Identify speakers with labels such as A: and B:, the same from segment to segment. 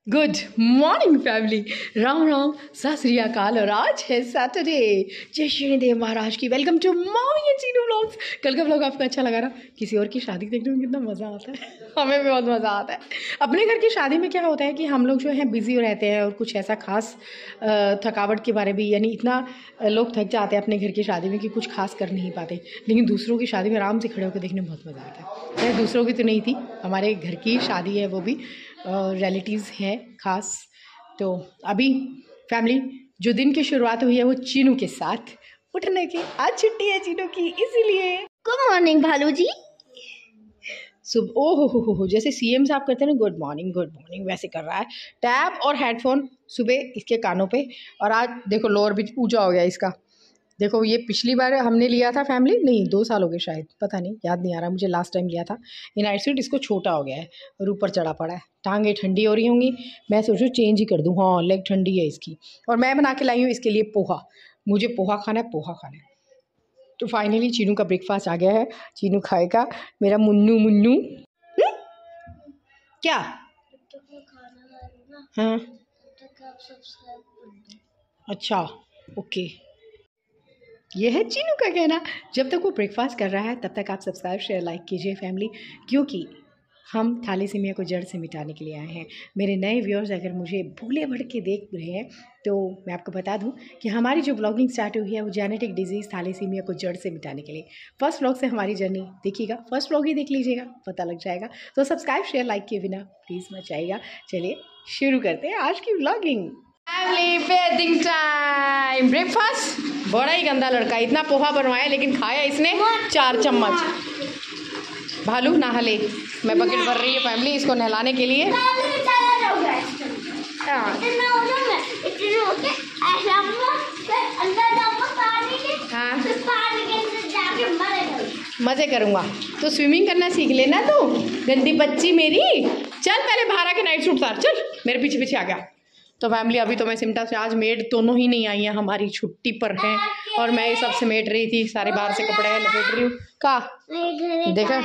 A: Good morning family, Ram Ram, सत श्री अकाल। और आज है सैटरडे। जय शनिदेव महाराज की। Welcome to mommy and Chinu vlogs. कल का व्लॉग आपको अच्छा लगा ना? किसी और की शादी देखने में कितना मज़ा आता है, हमें भी बहुत मज़ा आता है। अपने घर की शादी में क्या होता है कि हम लोग जो है बिजी रहते हैं और कुछ ऐसा खास थकावट के बारे में, यानी इतना लोग थक जाते हैं अपने घर की शादी में कि कुछ खास कर नहीं पाते। लेकिन दूसरों की शादी में आराम से खड़े होकर देखने में बहुत मज़ा आता है। दूसरों की तो नहीं थी, हमारे घर की शादी है, वो भी रिलेटिव्स हैं खास। तो अभी फैमिली जो दिन की शुरुआत हुई है वो चीनू के साथ उठने की। आज छुट्टी है चीनू की, इसीलिए
B: गुड मॉर्निंग भालू जी।
A: सुबह ओ हो जैसे सीएम साहब करते हैं ना, गुड मॉर्निंग वैसे कर रहा है। टैब और हेडफोन सुबह इसके कानों पे। और आज देखो लोअर भी पूजा हो गया इसका। देखो ये पिछली बार हमने लिया था फैमिली, नहीं 2 साल हो गए शायद, पता नहीं, याद नहीं आ रहा मुझे, लास्ट टाइम लिया था। ये नाइट सूट इसको छोटा हो गया है और ऊपर चढ़ा पड़ा है। टांगें ठंडी हो रही होंगी, मैं सोचूं चेंज ही कर दूं। हाँ लेग ठंडी है इसकी। और मैं बना के लाई हूँ इसके लिए पोहा। मुझे पोहा खाना है। तो फाइनली चीनू का ब्रेकफास्ट आ गया है। चीनू खाएगा मेरा मुन्नू। क्या? हाँ अच्छा ओके, ये है चीनू का कहना। जब तक वो ब्रेकफास्ट कर रहा है तब तक आप सब्सक्राइब शेयर लाइक कीजिए फैमिली, क्योंकि हम थैलेसीमिया को जड़ से मिटाने के लिए आए हैं। मेरे नए व्यूअर्स अगर मुझे भूले भड़ के देख रहे हैं तो मैं आपको बता दूं कि हमारी जो ब्लॉगिंग स्टार्ट हुई है वो जेनेटिक डिजीज़ थैलेसीमिया को जड़ से मिटाने के लिए। फर्स्ट व्लॉग से हमारी जर्नी देखिएगा, फर्स्ट व्लॉग ही देख लीजिएगा, पता लग जाएगा। तो सब्सक्राइब शेयर लाइक किए बिना प्लीज़ मत जाइएगा। चलिए शुरू करते हैं आज की vlogging. Family bedding time. Breakfast, बड़ा ही गंदा लड़का, इतना पोहा बनवाया लेकिन खाया इसने 4 चम्मच। भालू नहा ले, मैं बकेट भर रही है फैमिली इसको नहलाने के लिए। हाँ मज़े करूँगा तो स्विमिंग करना सीख लेना तू, गंदी बच्ची मेरी। चल पहले बाहर आके नाइट सूट उतार, चल मेरे पीछे पीछे आ गया। तो फैमिली अभी तो मैं सिमटा से, आज मेड दोनों ही नहीं आई हैं, हमारी छुट्टी पर हैं और मैं ये सब समेट रही थी, सारे बाहर से कपड़े लपेट रही हूँ। का देखा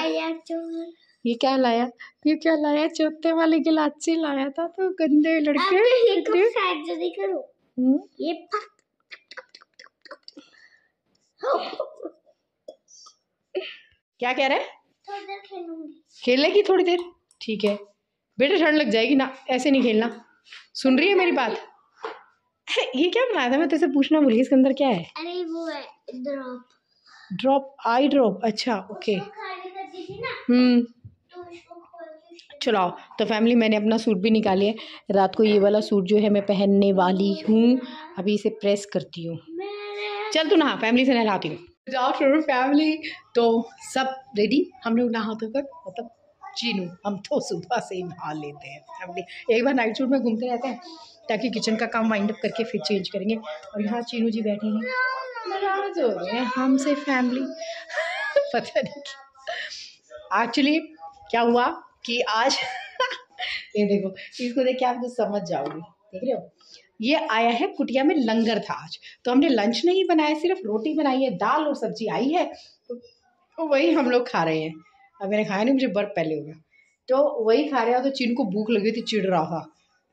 A: ये क्या लाया, चौथे वाले गिलाची लाया था। तो गंदे लड़के ये क्या कह रहे हैं? खेलेगी थोड़ी देर, ठीक है बेटा, ठंड लग जाएगी ना, ऐसे नहीं खेलना। सुन रही है मेरी बात? ये क्या बनाया था, मैं तेरे से पूछना भूल गई, इसके अंदर क्या है?
B: अरे वो है
A: ड्रॉप आई ड्रॉप, अच्छा ओके। चलो तो फैमिली मैंने अपना सूट भी निकाली है। रात को ये वाला सूट जो है मैं पहनने वाली हूँ, अभी इसे प्रेस करती हूँ। चल तू नहा, फैमिली से नहलाती हूँ। फैमिली तो सब रेडी, हम लोग नहा धोकर, मतलब चीनू हम तो सुबह से ही नहा लेते हैं फैमिली। एक बार नाइट सूट में घूमते रहते हैं ताकि किचन का काम वाइंड अप करके फिर चेंज करेंगे। और यहाँ चीनू जी बैठी हैं, नाराज हो रहे हैं हमसे फैमिली। पता नहीं एक्चुअली क्या हुआ कि आज ये देखो, इसको देख के आप कुछ समझ जाओगे, देख रहे हो? ये आया है कुटिया में, लंगर था आज, तो हमने लंच नहीं बनाया, सिर्फ रोटी बनाई है, दाल और सब्जी आई है, तो वही हम लोग खा रहे हैं। अब मैंने खाया नहीं, मुझे बर्फ पहले हो गया, तो वही खा रहे हो। तो चीनू को भूख लगी थी, चिढ़ रहा था।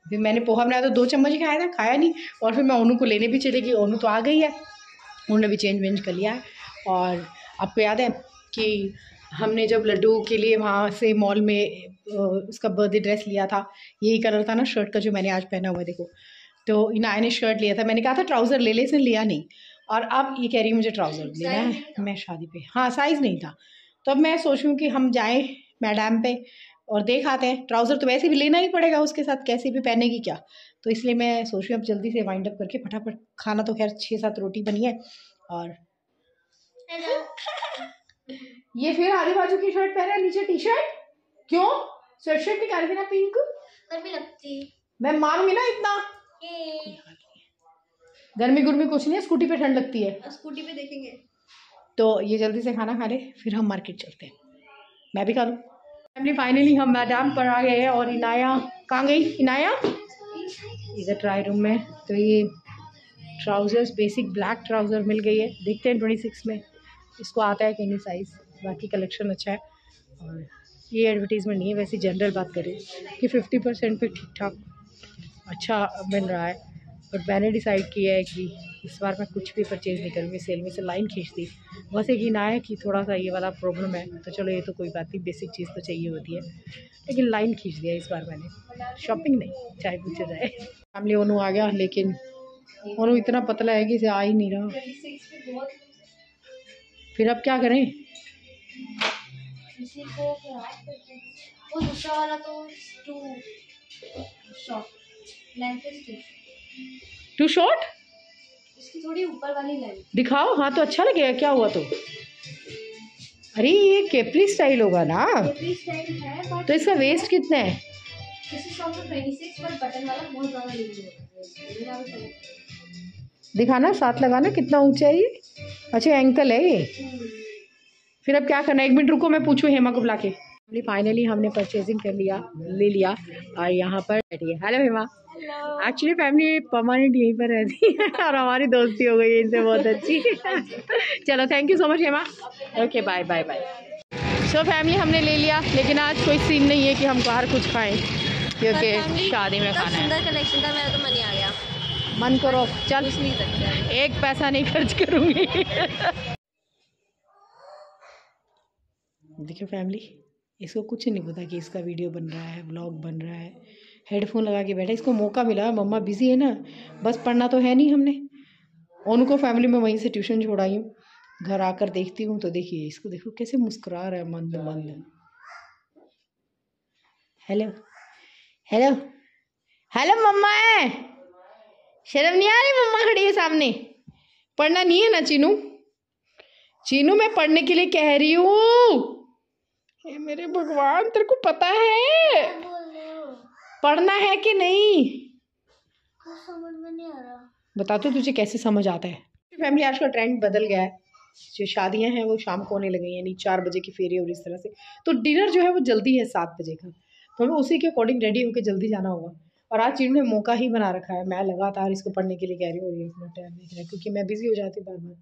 A: फिर मैंने पोहा बनाया तो 2 चम्मच ही खाया था, खाया नहीं। और फिर मैं ओनू को लेने भी चली गई, ओनू तो आ गई है, उन्होंने भी चेंज वेंज कर लिया है। और आपको याद है कि हमने जब लड्डू के लिए वहाँ से मॉल में उसका बर्थडे ड्रेस लिया था, यही कलर था ना शर्ट का जो मैंने आज पहना हुआ है, देखो। तो इनाया ने शर्ट लिया था, मैंने कहा था ट्राउज़र ले ले, इसने लिया नहीं। और अब ये कह रही है मुझे ट्राउज़र लेना है, मैं शादी पे, हाँ साइज़ नहीं था। तो अब मैं सोच रही हूँ कि हम जाएँ मैडम पे और देख आते हैं। ट्राउज़र तो वैसे भी लेना ही पड़ेगा उसके साथ, कैसे भी पहनेगी क्या। तो इसलिए मैं सोच रही हूँ अब जल्दी से वाइंड अप करके फटाफट, खाना तो खैर 6-7 रोटी बनी है। और ये फिर आधी बाजू की शर्ट पहना है, नीचे टी शर्ट, क्यों? स्वेट शर्ट निकाल देना पिंक,
B: भी लगती,
A: मैं मारूंगी ना इतना। गर्मी गुर्मी कुछ नहीं है, स्कूटी पे ठंड लगती है,
B: स्कूटी पे देखेंगे। तो
A: ये जल्दी से खाना खा ले फिर हम मार्केट चलते हैं, मैं भी खा लूँ। फैमिली फाइनली हम मैदान पर आ गए हैं और इनाया कहाँ गई? इनाया इधर ट्राई रूम में। तो ये ट्राउज़र्स बेसिक ब्लैक ट्राउज़र मिल गई है, देखते हैं 26 में इसको आता है कि नहीं साइज़। बाकी कलेक्शन अच्छा है और ये एडवर्टीज़मेंट नहीं है, वैसे जनरल बात करें कि 50% पे ठीक ठाक अच्छा मिल रहा है। और मैंने डिसाइड किया है कि इस बार मैं कुछ भी परचेज़ नहीं करूँगी, सेल में से लाइन खींच दी। बस एक ही ना है कि थोड़ा सा ये वाला प्रॉब्लम है, तो चलो ये तो कोई बात नहीं, बेसिक चीज़ तो चाहिए होती है, लेकिन लाइन खींच दिया इस बार मैंने। शॉपिंग नहीं, चाहे कुछ हो जाए। फैमिली ओनू आ गया, लेकिन ओनू इतना पतला है कि इसे आ ही नहीं रहा। फिर अब क्या करें?
B: वो दूसरा वाला तो
A: टू शॉर्ट,
B: इसकी थोड़ी ऊपर वाली लेंथ
A: दिखाओ। हाँ तो अच्छा लगेगा, क्या हुआ तो? अरे ये केपरी स्टाइल होगा ना,
B: स्टाइल है,
A: तो इसका वेस्ट कितना है?
B: This is also 26 but button वाला बहुत ज्यादा यूज होगा।
A: दिखाना, साथ लगाना, कितना ऊंचा है ये? अच्छा एंकल है ये। फिर अब क्या करना है? 1 मिनट रुको, मैं पूछूं हेमा को बुला के। फाइनली हमने परचेजिंग कर लिया, ले लिया, और यहाँ पर बैठी है। Hello Hema. Actually family permanent यहीं पर रहती है और हमारी दोस्ती हो गई है इनसे बहुत अच्छी। चलो thank you so much Hema. Okay bye bye bye. So family हमने ले लिया, लेकिन आज कोई सीन नहीं है कि हम बाहर कुछ खाएं, क्योंकि शादी में खाना है।
B: सुंदर कलेक्शन का मेरा तो मन ही आ गया।
A: मन करो, चल
B: नहीं सकता,
A: एक पैसा नहीं खर्च करूँगी। देखिए फैमिली, इसको कुछ नहीं पता कि इसका वीडियो बन रहा है, व्लॉग बन रहा है। हेडफोन लगा के बैठा, इसको मौका मिला, मम्मा बिजी है ना, बस पढ़ना तो है नहीं हमने। उनको फैमिली में वहीं से ट्यूशन छोड़ाई हूँ, घर आकर देखती हूँ तो देखिए इसको, देखो कैसे मुस्कुरा रहा है मंद मंद। हेलो हेलो हेलो मम्मा है, शर्म नहीं आ रही? मम्मा खड़ी है सामने। पढ़ना नहीं है ना चीनू? चीनू मैं पढ़ने के लिए कह रही हूँ। मेरे भगवान, तेरे को पता है पढ़ना है कि नहीं?
B: समझ में नहीं आ रहा।
A: बता तो तुझे कैसे समझ आता है? फैमिली आज का ट्रेंड बदल गया है, जो शादियां हैं वो शाम को होने लगी हैं, यानी 4 बजे की फेरी और इस तरह से। तो डिनर जो है वो जल्दी है 7 बजे का, तो हमें उसी के अकॉर्डिंग रेडी होकर जल्दी जाना होगा। और आज चीनू ने मौका ही बना रखा है, मैं लगातार इसको पढ़ने के लिए कह रही हूँ और ये इतना टाइम नहीं रहा, क्योंकि मैं बिजी हो जाती बार बार।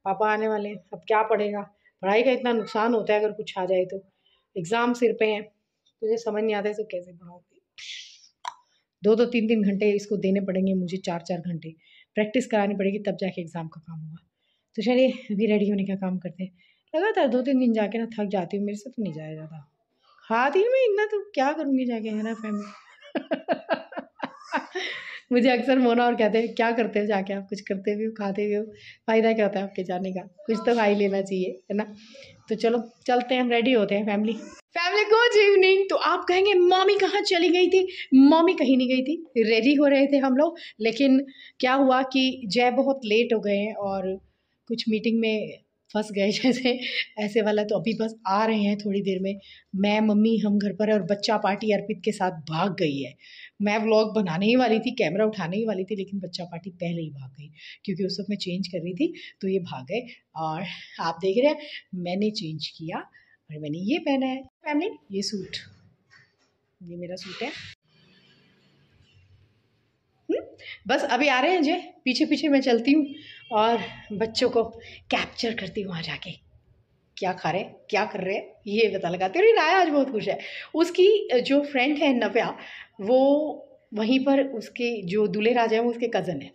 A: पापा आने वाले हैं, अब क्या पढ़ेगा? पढ़ाई का इतना नुकसान होता है अगर कुछ आ जाए तो। एग्ज़ाम सिर पे हैं, तुझे समझ नहीं आता है तो कैसे पढ़ाओगे? 2-2 3-3 घंटे इसको देने पड़ेंगे मुझे, 4-4 घंटे प्रैक्टिस करानी पड़ेगी, तब जाके एग्ज़ाम का काम होगा। तो चलिए अभी रेडी होने का काम करते हैं। लगातार 2-3 दिन जाके ना थक जाती हूँ, मेरे से तो नहीं जाया जाता। खाती हूँ मैं इतना, तो क्या करूँगी जाके, है ना फैमिली? मुझे अक्सर मोना और कहते हैं क्या करते हो जाके आप, कुछ करते भी हो, खाते भी हो, फ़ायदा क्या होता है आपके जाने का? कुछ तो खा ही लेना चाहिए, है ना? तो चलो चलते हैं, हम रेडी होते हैं फैमिली। Good evening. तो आप कहेंगे मम्मी कहाँ चली गई थी? मम्मी कहीं नहीं गई थी, रेडी हो रहे थे हम लोग, लेकिन क्या हुआ कि जय बहुत लेट हो गए हैं और कुछ मीटिंग में फंस गए जैसे ऐसे वाला। तो अभी बस आ रहे हैं थोड़ी देर में। मैं मम्मी हम घर पर है और बच्चा पार्टी अर्पित के साथ भाग गई है। मैं व्लॉग बनाने ही वाली थी, कैमरा उठाने ही वाली थी, लेकिन बच्चा पार्टी पहले ही भाग गई, क्योंकि उस वक्त मैं चेंज कर रही थी तो ये भाग गए। और आप देख रहे हैं मैंने चेंज किया और मैंने ये पहना है फैमिली, ये सूट, ये मेरा सूट है। बस अभी आ रहे हैं जय, पीछे पीछे मैं चलती हूँ और बच्चों को कैप्चर करती हूँ वहाँ जाके। क्या खा रहे, क्या कर रहे हैं ये पता लगाती हूँ। राया आज बहुत खुश है, उसकी जो फ्रेंड है नव्या, वो वहीं पर, उसके जो दूल्हे राजा है वो उसके कज़न है,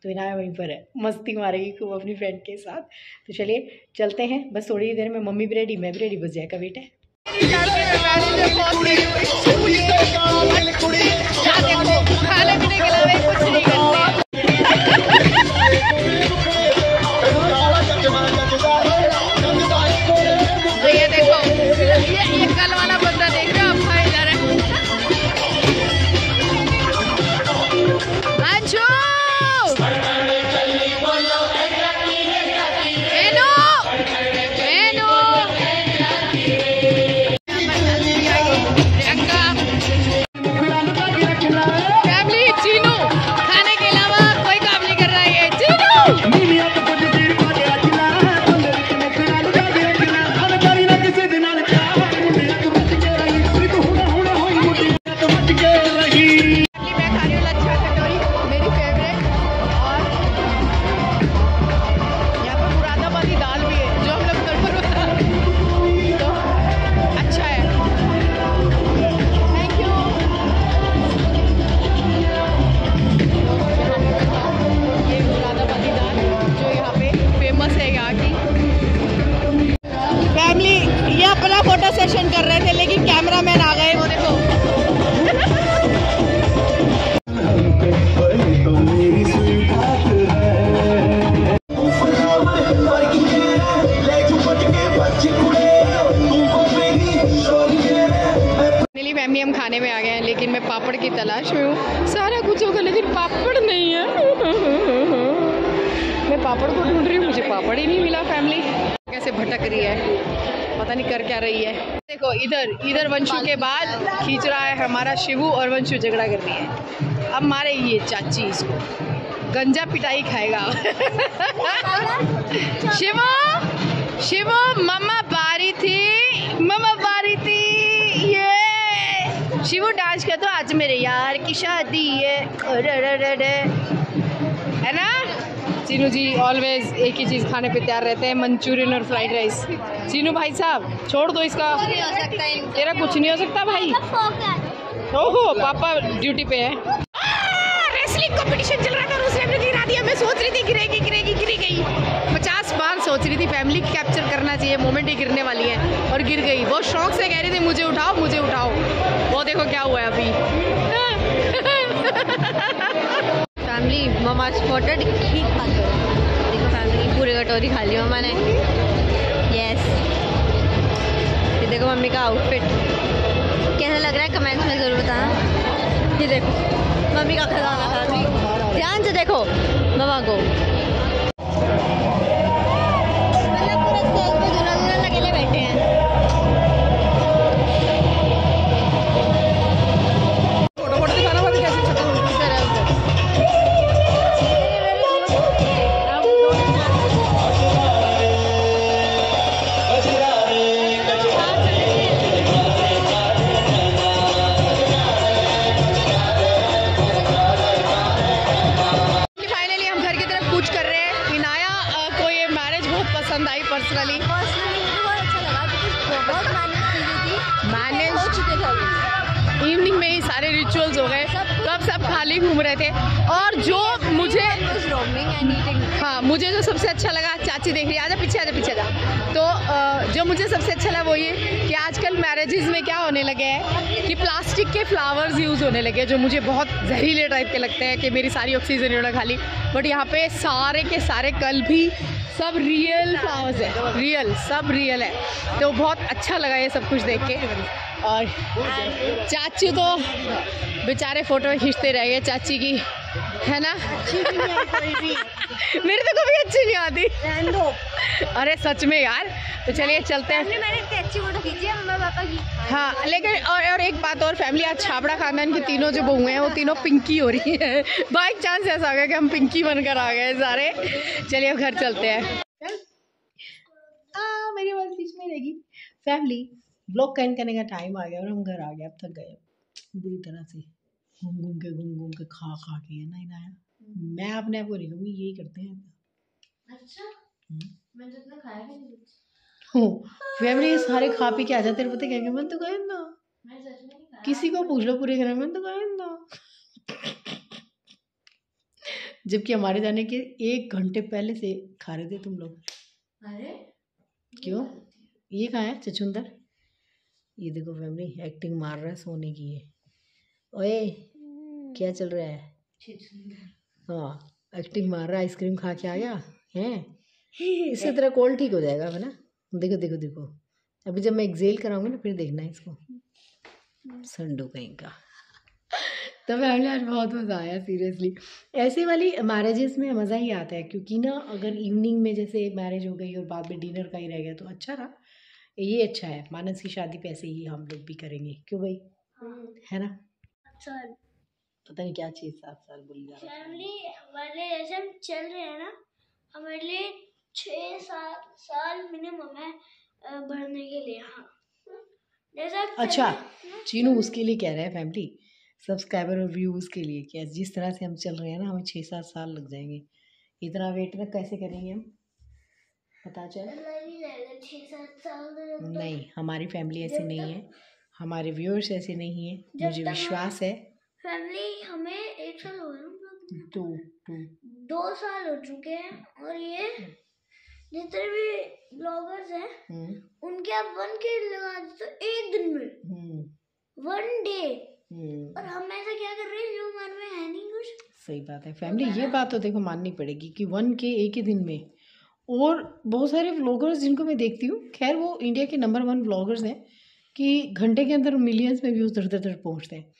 A: तो राया वहीं पर है, मस्ती मारेगी खूब अपनी फ्रेंड के साथ। तो चलिए चलते हैं, बस थोड़ी देर में मम्मी भी रेडी, मैं भी रेडी, बस जय का वेट है। खाने पीने के अलावा कुछ नहीं करते। तो ये देखो, ये कल वाला बंदा देख रहे हो आप, भाई इधर है अंशु। फैमिली चीनू खाने के अलावा कोई काम नहीं कर रहा है ये चीनू। तलाश में हूँ, सारा कुछ होगा लेकिन पापड़ नहीं है। मैं पापड़ को ढूंढ रही हूँ, मुझे पापड़ ही नहीं मिला। फैमिली कैसे भटक रही है, पता नहीं कर क्या रही है। देखो इधर वंशु के बाल खींच रहा है हमारा शिवू, और वंशु झगड़ा कर रही है। अब मारे ये चाची इसको, गंजा पिटाई खाएगा। शिवू मम्मा बारी थी, ये शिवू डांस कर दो, आज मेरे यार की शादी है ना। चीनू जी ऑलवेज एक ही चीज़ खाने पे तैयार रहते हैं, मंचूरियन और फ्राइड राइस। चीनू भाई साहब छोड़ दो इसका, तेरा कुछ नहीं हो सकता भाई। ओहो पापा ड्यूटी पे है। रेसलिंग कंपटीशन चल रहा था और उसने अपने गिरा दिया। मैं सोच रही थी गिरेगी गिरी गई। 50 बार सोच रही थी फैमिली कैप्चर करना चाहिए, मोमेंट ही गिरने वाली है और गिर गई। बहुत शौक से कह रही थी मुझे उठाओ। वो देखो क्या हुआ है अभी।
B: फैमिली मम्मा स्पॉटेड ठीक खा कर देखो फैमिली, पूरी कटोरी खा ली मम्मा ने। यस, ये देखो मम्मी का आउटफिट कैसा लग रहा है कमेंट्स में ज़रूर बताना। ये देखो मम्मी का खजाना खा रही, ध्यान से देखो मम्मा को। मतलब पूरा स्टेज पे दूल्हा अकेले बैठे हैं।
A: पर्सनली बहुत
B: अच्छा लगा, बहुत
A: मैनेज
B: हो चुके थे।
A: इवनिंग में ही सारे रिचुअल्स हो गए, तो अब सब खाली घूम रहे थे। और जो मुझे हाँ मुझे जो सबसे अच्छा लगा, चाची देख रही है, आजा पीछे आजा। तो जो मुझे सबसे अच्छा लगा वो ये कि आजकल मैरिजेस में क्या होने लगे हैं कि प्लास्टिक के फ्लावर्स यूज़ होने लगे, जो मुझे बहुत जहरीले टाइप के लगते हैं कि मेरी सारी ऑक्सीजन इन्होंने खाली। बट यहाँ पे सारे के सारे कल भी सब रियल फ्लावर्स है, सब रियल है। तो बहुत अच्छा लगा ये सब कुछ देख के। और चाची तो बेचारे फ़ोटो खींचते रह गए चाची की, है ना। मेरे तो कभी अच्छी नहीं आती। अरे सच में यार। तो चलिए चलते हैं।
B: मैंने अच्छी फोटो खींची है मम्मा पापा की।
A: हाँ लेकिन और एक बात और फैमिली, आज छाबड़ा खानदान की तीनों जो बहुएं हैं वो तीनों पिंकी हो रही हैं। बाई चांस ऐसा आ गया कि हम पिंकी बनकर आ गए सारे। चलिए अब घर चलते हैं। मेरी आवाज़ बीच में रहेगी। फैमिली ब्लॉग एंड करने का टाइम आ गया और हम घर आ गए। अब थक गए बुरी तरह से, घूम घूम के खा के है ना आया। मैं अपने आप को नहीं कहूँगी, यही करते हैं।
B: अच्छा मैं तो इतना खाया भी नहीं।
A: फैमिली ये सारे खा पी के आ जाते हैं, पता क्या मन तो गए ना, किसी को पूछ लो पूरे घर में तो गए ना। जबकि हमारे जाने के 1 घंटे पहले से खा रहे थे तुम लोग।
B: अरे
A: क्यों ये कहाँ है चचुंदर? ये देखो फैमिली एक्टिंग मार रहा है सोने की है। ओए क्या चल रहा है? हाँ एक्टिंग मार रहा है, आइसक्रीम खा के आ गया है। इससे तेरा कोल्ड ठीक हो जाएगा है ना। देखो अभी जब मैं एक्सेल कराऊंगी ना फिर देखना इसको, संडू कहीं का। तो फैमिली आज बहुत मज़ा आया सीरियसली। ऐसे वाली मैरिजेस में मज़ा ही आता है, क्योंकि ना अगर इवनिंग में जैसे मैरिज हो गई और बाद में डिनर का ही रह गया तो अच्छा रहा। ये अच्छा है। मानस की शादी पे ऐसे ही हम लोग भी करेंगे, क्यों भाई? है ना। पता नहीं क्या चीज़ 7 साल बोली जा रहा है।
B: फैमिली हमारे जैसे हम चल रहे हैं ना, हमारे लिए 6-7 साल मिनिमम है बढ़ने के लिए। हाँ जैसा
A: अच्छा चीनू उसके लिए कह रहा है फैमिली, सब्सक्राइबर और व्यूज़ के लिए। क्या जिस तरह से हम चल रहे हैं ना, हमें 6-7 साल लग जाएंगे। इतना वेट में कैसे करेंगे हम, पता चल
B: 6-7 साल।
A: नहीं हमारी फैमिली ऐसी नहीं है, हमारे व्यूअर्स ऐसे नहीं है, मुझे विश्वास है।
B: फैमिली हमें 1 साल हो गया, 2 साल हो चुके हैं। और ये जितने भी ब्लॉगर्स हैं उनके आप 1K लगा देते तो 1 दिन में 1 डे। और हम ऐसा क्या कर रहे हैं जो मन में है नहीं कुछ।
A: सही बात है फैमिली, ये बात तो देखो माननी पड़ेगी कि 1K एक ही दिन में। और बहुत सारे व्लॉगर्स जिनको मैं देखती हूँ, खैर वो इंडिया के नंबर 1 व्लॉगर्स हैं कि घंटे के अंदर मिलियंस में व्यूज़ दर पहुँचते हैं।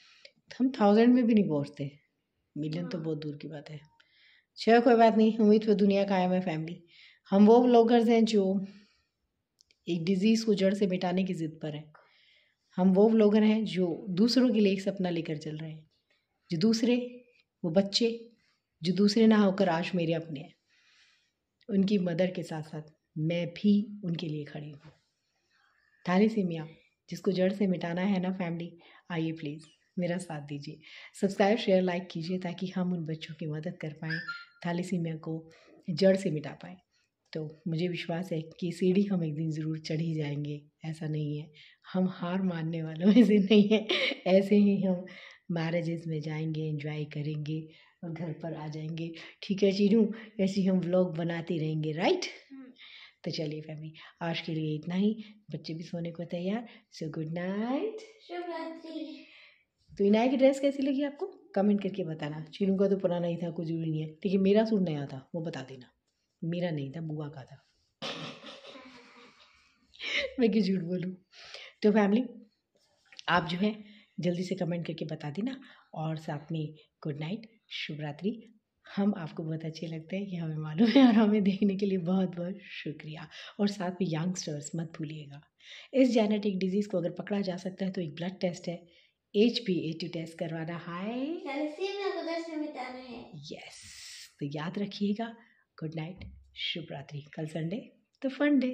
A: हम 1000 में भी नहीं पहुँचते, मिलियन तो बहुत दूर की बात है। चलो कोई बात नहीं, उम्मीद पे दुनिया कायम है फैमिली। हम वो व्लॉगर्स हैं जो एक डिजीज़ को जड़ से मिटाने की ज़िद पर हैं। हम वो व्लॉगर हैं जो दूसरों के लिए एक सपना लेकर चल रहे हैं, जो दूसरे वो बच्चे जो दूसरे ना होकर आज मेरे अपने हैं, उनकी मदर के साथ साथ मैं भी उनके लिए खड़ी हूँ। थैलेसीमिया जिसको जड़ से मिटाना है ना फैमिली, आइए प्लीज़ मेरा साथ दीजिए, सब्सक्राइब शेयर लाइक कीजिए ताकि हम उन बच्चों की मदद कर पाएँ, थैलेसीमिया को जड़ से मिटा पाएँ। तो मुझे विश्वास है कि सीढ़ी हम एक दिन ज़रूर चढ़ ही जाएंगे, ऐसा नहीं है, हम हार मानने वालों में से नहीं है। ऐसे ही हम मैरिजेस में जाएंगे, एंजॉय करेंगे और घर पर आ जाएंगे। ठीक है चीनू, ऐसे ही हम व्लॉग बनाते रहेंगे, राइट? तो चलिए फैमिली, आज के लिए इतना ही, बच्चे भी सोने को तैयार। सो गुड नाइट,
B: शुभ रात्रि।
A: तो इनाया की ड्रेस कैसी लगी आपको कमेंट करके बताना। चीनू का तो पुराना ही था, कुछ जरूरी नहीं है, लेकिन मेरा सूट नया था, वो बता देना। मेरा नहीं था, बुआ का था। मैं क्यों झूठ बोलूँ। तो फैमिली आप जो है जल्दी से कमेंट करके बता देना, और साथ में गुड नाइट, शुभ रात्रि। हम आपको बहुत अच्छे लगते हैं, ये हमें मालूम है, और हमें देखने के लिए बहुत बहुत शुक्रिया। और साथ में यंगस्टर्स मत भूलिएगा, इस जेनेटिक डिजीज़ को अगर पकड़ा जा सकता है तो एक ब्लड टेस्ट है, HbA2 टेस्ट करवाना। हाय यस, तो याद रखिएगा। गुड नाइट, शुभ रात्रि। कल संडे तो फन डे।